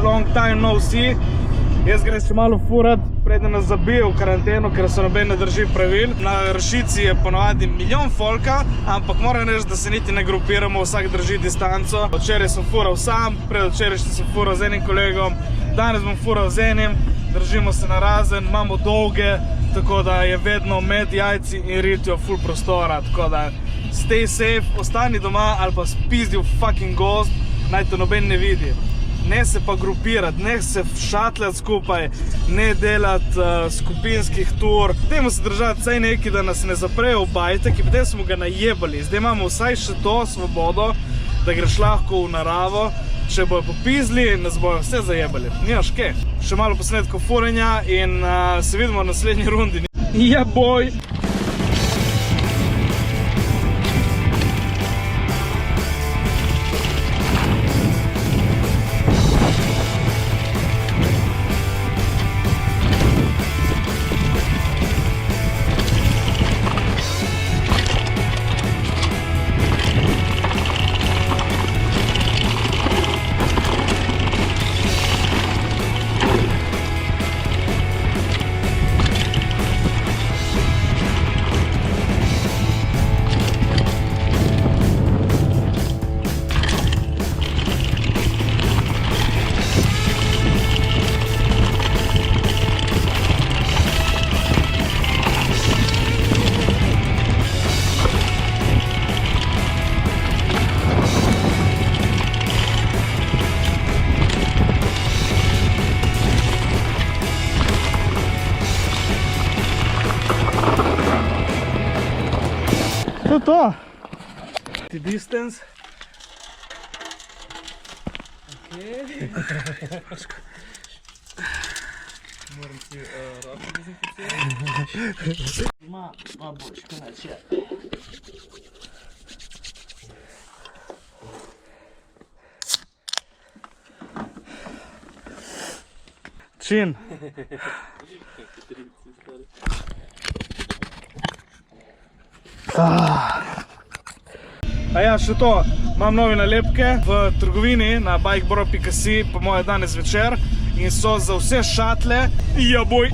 long time no see. Jaz grem še malo furat, preden nas zabijo v karanteno, ker se noben ne drži pravil. Na Ršici je ponovadi milijon folka, ampak moram reči, da se niti ne grupiramo, vsak drži distanco. Včeraj sem fural sam, predvčeraj sem fural z enim kolegom, danes bom fural z enim, držimo se narazen, imamo dolge, tako da je vedno med jajci in ritjo ful prostora, tako da stay safe, ostani doma ali pa spizdi v fucking gozd, naj te noben ne vidi. Ne se pa grupirati, ne se šatljati skupaj, ne delati skupinskih tur. Dajmo se držati vsaj neki, da nas ne zaprejo v bajte, ki potem smo ga najebali. Zdaj imamo vsaj še to svobodo, da greš lahko v naravo. Če bojo popizli, nas bojo vse zajebali. Nimaš kaj. Še malo posnetkov furenja in se vidimo v naslednji rundi. Ja, boj! To. The distance. Okay. Moram si roko dezinficirati. Ma bočka načet. Čin. A ja, še to, imam nove nalepke v trgovini na bikeboro.si, po moje danes večer, in so za vse šatle, ja boj,